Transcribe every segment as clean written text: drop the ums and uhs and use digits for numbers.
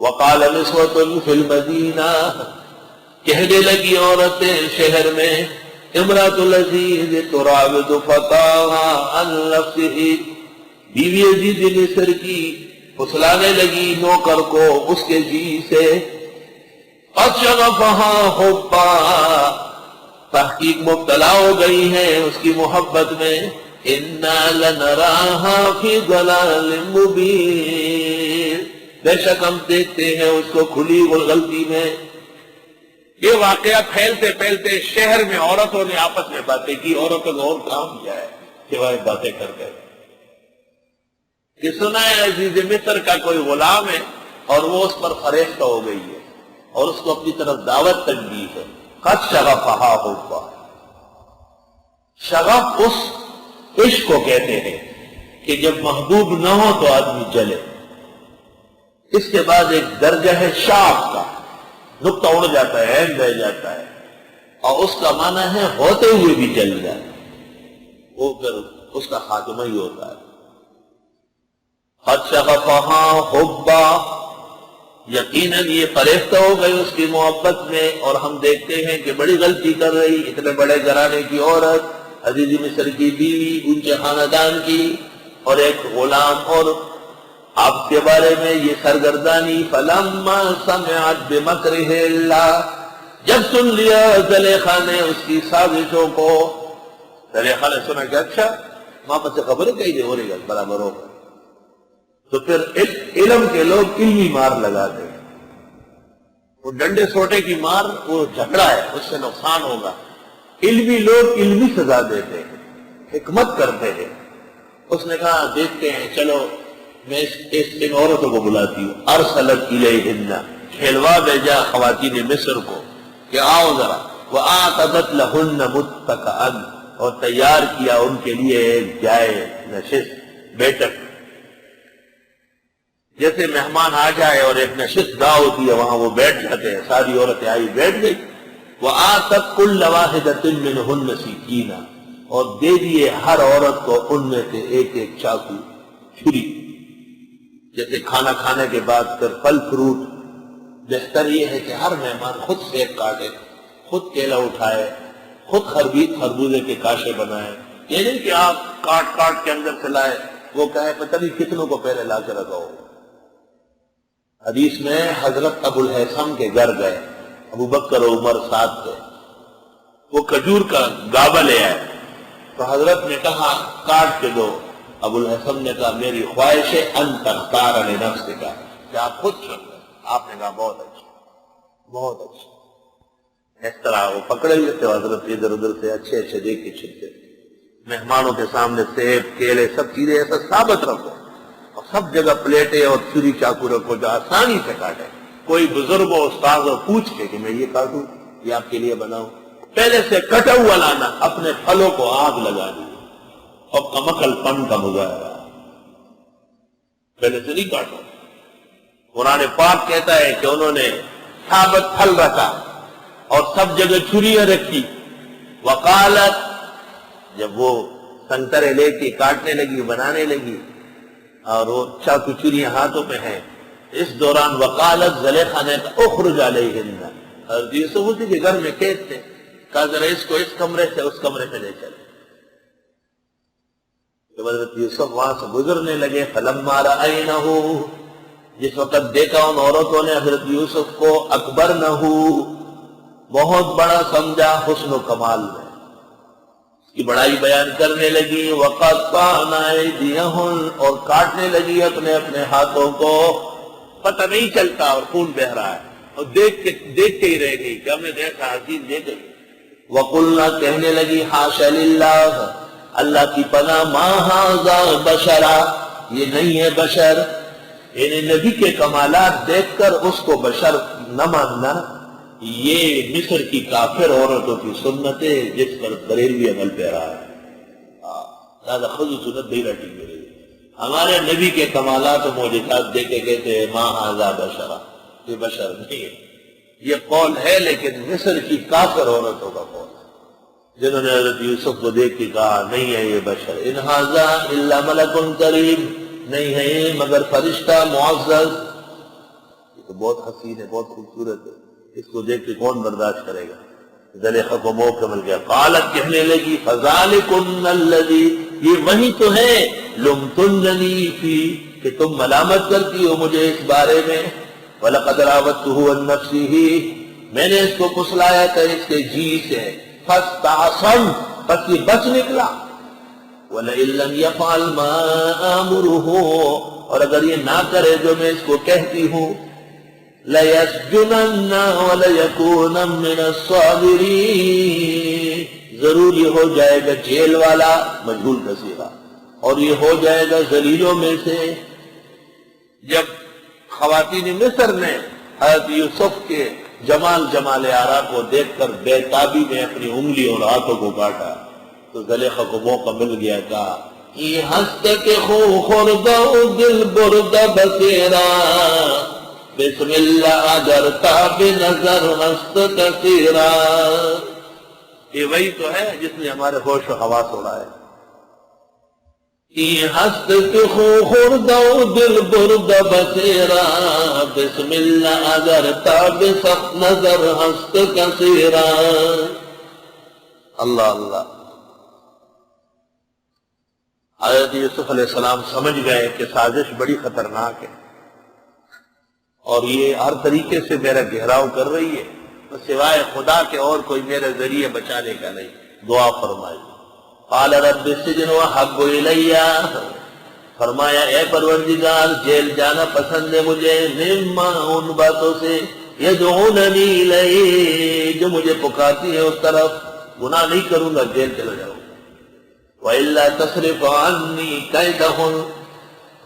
وقال نسوة فی المدینہ، کہنے لگی عورتیں شہر میں، امرأۃ العزیز تراود فتاها عن نفسه، بیوی عزیز مصر کی پھسلانے لگی نوکر کو اس کے جی سے، قد شغفها حبا، تحقیق مبتلا ہو گئی ہے اس کی محبت میں، انا لنراها فی ضلال مبین، بے شک ہم دیکھتے ہیں اس کو کھلی غلطی میں۔ یہ واقعہ پھیلتے پھیلتے شہر میں عورتوں نے آپس میں باتیں کی، عورتوں کو اور کام کیا ہے سوائے باتیں کر کے کہ سنا ہے عزیز مصر کا کوئی غلام ہے اور وہ اس پر فریفتہ ہو گئی ہے اور اس کو اپنی طرف دعوت تک دی ہے۔ قد شغفہا حبا، شغف اس عشق کو کہتے ہیں کہ جب محبوب نہ ہو تو آدمی جلے۔ اس کے بعد ایک درجہ ہے شاف کا، نقطہ اڑ جاتا ہے، عین رہ جاتا ہے، اور اس کا معنی ہے ہوتے ہوئے بھی جل جائے، وہ پھر اس کا خاتمہ ہی ہوتا ہے۔ قد شغفہا حبا، یقیناً یہ فریفتہ ہو گئی اس کی محبت میں، اور ہم دیکھتے ہیں کہ بڑی غلطی کر رہی، اتنے بڑے گھرانے کی عورت، عزیز مصر کی بیوی، اونچے خاندان کی، اور ایک غلام، اور آپ کے بارے میں یہ سرگردانی۔ فلما سمعت بمکرہ اللہ، جب سن لیا زلیخا نے اس کی سازشوں کو، زلیخا نے سنا کہ اچھا وہاں پر سے خبریں کہیں دے ہو رہی ہے برابر ہو، تو پھر علم کے لوگ علمی مار لگاتے ہیں، وہ ڈنڈے سوٹے کی مار وہ جھگڑا ہے، اس سے نقصان ہوگا، علمی لوگ علمی سزا دیتے ہیں، حکمت کرتے ہیں۔ اس نے کہا دیکھتے ہیں، چلو میں ان عورتوں کو بلاتی ہوں، ارسلت الیہن، کھلوا بھیجا خواتین مصر کو کہ آؤ ذرا، وآتت لہن متکئا، اور تیار کیا ان کے لیے ایک جائے نشست، بیٹھک، جیسے مہمان آ جائے اور ایک نشست گاہ ہوتی ہے وہاں وہ بیٹھ جاتے ہیں، ساری عورتیں آئی بیٹھ گئی۔ وآتت کل واحدۃ منہن سکینہ، اور دے دیے ہر عورت کو ان میں سے ایک ایک چاقو، چھری، جیسے کھانا کھانے کے بعد پھر پھل فروٹ، بہتر یہ ہے کہ ہر مہمان خود سیب کاٹے، خود کیلا اٹھائے، خود خربوزے کے کاشے بنائے، یہ نہیں کہ آپ کاٹ کاٹ کے اندر سے لائے، وہ کہے پتہ نہیں کتنوں کو پہلے لا کے رکھا ہو۔ حدیث میں حضرت ابو الہیثم کے گھر گئے، ابو بکر و عمر ساتھ تھے، وہ کھجور کا گابا لے آئے، تو حضرت نے کہا کاٹ کے دو، ابو الحسن نے کہا میری خواہش ہے ان تختار لنفسک، کہ آپ خود چن لیں۔ آپ نے کہا بہت اچھا، بہت اچھا۔ اس طرح وہ پکڑے ہوئے تھے، حضرت ادھر ادھر سے اچھے اچھے دیکھ کے چھنتے، مہمانوں کے سامنے سیب کیلے سب چیزیں ایسا ثابت رکھو، اور سب جگہ پلیٹیں اور چھری چاقو رکھو جو آسانی سے کاٹے، کوئی بزرگ و استاد ہو پوچھ کے کہ میں یہ کاٹوں، یہ آپ کے لیے بناؤں، پہلے سے کٹا ہوا لانا، اپنے پھلوں کو آگ لگا دی اور کمکل پن کا مظاہرہ، پہلے سے نہیں کاٹا۔ قرآن پاک کہتا ہے کہ انہوں نے ثابت پھل رکھا اور سب جگہ چھریاں رکھی۔ وقالت، جب وہ سنترے لے کے کاٹنے لگی، بنانے لگی، اور وہ چاقو چھریاں ہاتھوں میں ہیں، اس دوران وقالت، زلیخا نے کہا اخرج علیہن، حضرت یوسف اسی کے گھر میں قید تھے، کہا ذرا اس کو اس کمرے سے اس کمرے میں لے چلے۔ جب حضرت یوسف وہاں سے گزرنے لگے، فلما رأینہ، جس وقت دیکھا ان عورتوں نے حضرت یوسف کو، اکبرنہ، بہت بڑا سمجھا حسن و کمال میں، اس کی بڑائی بیان کرنے لگی، وقطعن ایدیہن، اور کاٹنے لگی اپنے اپنے ہاتھوں کو، پتہ نہیں چلتا اور خون بہ رہا ہے، اور دیکھتے ہی رہ گئی کہ ہمیں دیکھا حسین دیکھ گئی۔ وقلنا، کہنے لگی، حاشا للہ، اللہ کی پناہ، ما ھذا بشرا، یہ نہیں ہے بشر، یعنی نبی کے کمالات دیکھ کر اس کو بشر نہ ماننا، یہ مصر کی کافر عورتوں کی سنت ہے جس پر بریلوی عمل پیرا ہے۔ زیادہ خود سنت نہیں رٹی میرے، ہمارے نبی کے کمالات و معجزات دیکھے کہتے ہیں ما ھذا بشرا، یہ بشر نہیں ہے۔ یہ قول ہے لیکن مصر کی کافر عورتوں کا قول ہے، جنہوں نے حضرت یوسف کو دیکھ کے کہا نہیں ہے یہ بشر، ان ھذا الا ملک کریم، نہیں ہے یہ مگر فرشتہ معزز۔ تو بہت حسین ہے، بہت خوبصورت ہے، اس کو دیکھ کے کون برداشت کرے گا؟ زلیخا کو موقع مل گیا، قالت کہنے لگی فذالکن الذی، یہ وہی تو ہے لمتننی فی، کہ تم ملامت کرتی ہو مجھے اس بارے میں، وَلَقَدْ رَاوَدتُّهُ عَن نَفْسِهِ، میں نے اس کو پھسلایا تھا اس کے جی سے، فَاسْتَعْصَمَ، پس یہ بچ نکلا، وَلَئِن لَّمْ يَفْعَلْ مَا آمُرُهُ، اور اگر یہ نہ کرے جو میں اس کو کہتی ہوں، لَيَسْجُنَنَّ وَلَيَكُونًا مِّنَ الصَّاغِرِينَ، ضرور یہ ہو جائے گا جیل والا، مجہول کا صیغہ، اور یہ ہو جائے گا ذلیلوں میں سے۔ جب خواتین مصر نے حضرت یوسف کے جمال آرا کو دیکھ کر بے تابی میں اپنی انگلی اور ہاتھوں کو کاٹا تو زلیخا کو موقع مل گیا، کہا ای ہست کے خو خوردہ دل بردہ بسیرا، بسم اللہ اگر تاب نظر ہست کثیرا، یہ وہی تو ہے جس نے ہمارے ہوش و حواس اڑائے۔ ای ہست کے خو خوردہ دل بردہ بسیرا، بسم اللہ اگر تاب سخت نظر ہست کثیرا۔ اللہ اللہ، حضرت یوسف علیہ السلام سمجھ گئے کہ سازش بڑی خطرناک ہے اور یہ ہر طریقے سے میرا گھیراؤ کر رہی ہے، سوائے خدا کے اور کوئی میرے ذریعے بچانے کا نہیں۔ دعا فرمائی، قال رب السجن احب الی، فرمایا اے پروردگار جیل جانا پسند ہے مجھے، مما ان باتوں سے، یدعوننی الیہ جو مجھے پکارتی ہے اس طرف، گناہ نہیں کروں گا، جیل چلا جاؤں گا۔ وَإِلَّا تَصْرِفْ عَنِّي كَيْدَهُنَّ،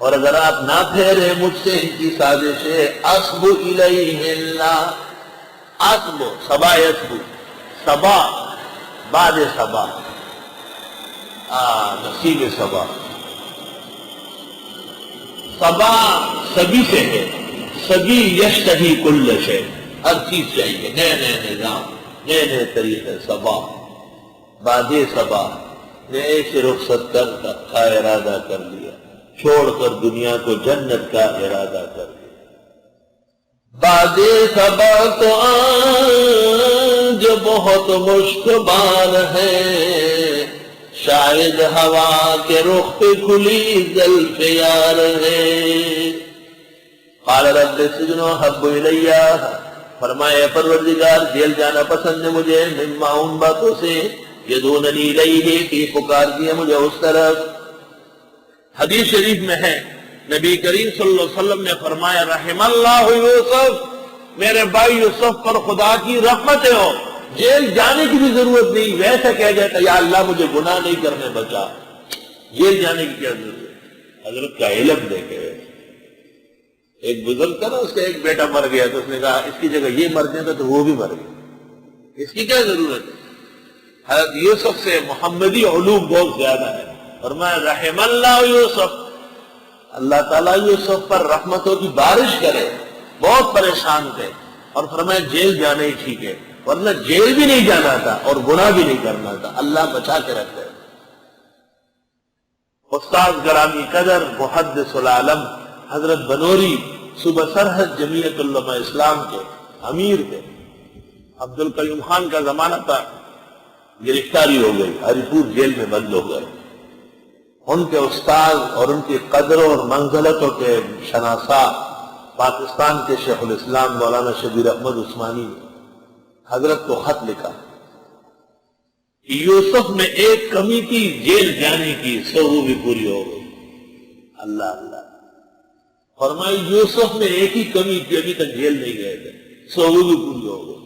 اور اگر آپ نہ پھیرے مجھ سے ان کی سازشیں، اصب الیہن، اصب صبا یصب، صبا بعد صبا، نصیب صبا، صبا سبی سے ہے، سبی یشتہی کل شے، ہر چیز چاہیے، نئے نئے نظام، نئے نئے طریقے، صبا بعد صبا نے ایسے رخصت کر کا ارادہ کر لیا، چھوڑ کر دنیا کو جنت کا ارادہ کر لیا۔ بعد صبا تو آج بہت مشکبار ہے، شاید ہوا کے رخ پہ کھلی زلف یار ہے۔ قال رب السجن احب الی، فرمایا پروردگار جیل جانا پسند ہے مجھے، مما ان باتوں سے، یدعوننی الیہ کی پکار دیا مجھے اس طرف۔ حدیث شریف میں ہے نبی کریم صلی اللہ علیہ وسلم نے فرمایا رحم اللہ یوسف، میرے بھائی یوسف پر خدا کی رحمت ہو، جیل جانے کی بھی ضرورت نہیں، ویسے کہہ جاتا یا اللہ مجھے گناہ نہیں کرنے بچا، جیل جانے کی کیا ضرورت؟ حضرت کا علم دیکھے، ایک بزرگ تھا نا، اس کا ایک بیٹا مر گیا تو اس نے کہا اس کی جگہ یہ مر جاتا تو وہ بھی مر گیا، اس کی کیا ضرورت ہے؟ حضرت یوسف سے محمدی علوم بہت زیادہ ہے، فرمایا رحم اللہ یوسف، اللہ تعالیٰ یوسف پر رحمتوں کی بارش کرے، بہت پریشان تھے، اور فرمایا جیل جانا ہی ٹھیک ہے، ورنہ جیل بھی نہیں جانا تھا اور گناہ بھی نہیں کرنا تھا، اللہ بچا کے رکھے۔ استاد گرامی قدر محدث العالم حضرت بنوری صوبہ سرحد جمعیت علماء اسلام کے امیر تھے، عبد القیوم خان کا زمانہ تھا، گرفتاری ہو گئی، ہری پور جیل میں بند ہو گئے۔ ان کے استاد اور ان کی قدروں اور منزلتوں کے شناسا پاکستان کے شیخ الاسلام مولانا شبیر احمد عثمانی نے حضرت کو خط لکھا، یوسف میں ایک کمی تھی جیل جانے کی، سو وہ بھی پوری ہو گئی۔ اللہ اللہ، فرمائی یوسف میں ایک ہی کمی تھی، ابھی تک جیل نہیں گئے تھے، سو وہ بھی پوری ہو گئی۔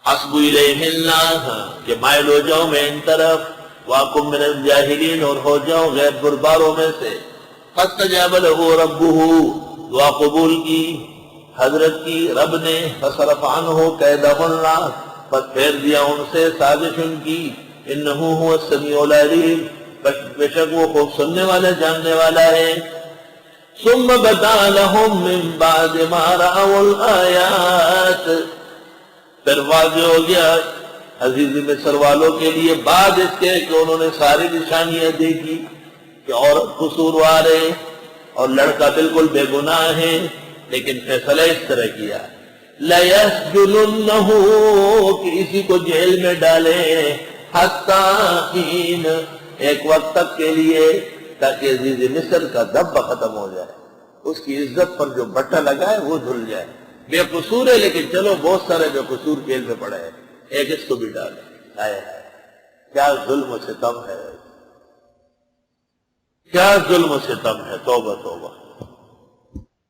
حسب الیہ اللہ، کہ مائل ہو جاؤں میں ان طرف، واکم من الجاہلین، اور ہو جاؤں غیر برباروں میں سے۔ فاستجاب له ربہ، دعا قبول کی حضرت کی رب نے، فصرف عنہ کیدہن، پس پھیر دیا ان سے سازش ان کی، انہ هو السمیع العلیم، بے شک وہ خوب سننے والا جاننے والا ہے۔ ثم بدا لهم من بعد ما رأوا الآیات، پھر واضح ہو گیا عزیز مصر والوں کے لیے بعد اس کے کہ انہوں نے ساری نشانیاں دیکھی کہ عورت قصوروار ہے اور لڑکا بالکل بے گناہ ہے، لیکن فیصلہ اس طرح کیا لَيَسْجُنُنَّهُ کہ اسی کو جیل میں ڈالیں حَتَّى حِينٍ ایک وقت تک کے لیے، تاکہ عزیز مصر کا دب ختم ہو جائے، اس کی عزت پر جو بٹا لگا ہے وہ دھل جائے۔ بے قصور ہے لیکن چلو بہت سارے بے قصور جیل میں پڑے ہیں، ایک اس کو بھی ڈالے۔ ہائے ہائے کیا ظلم و ستم ہے، کیا ظلم و ستم ہے، توبہ توبہ۔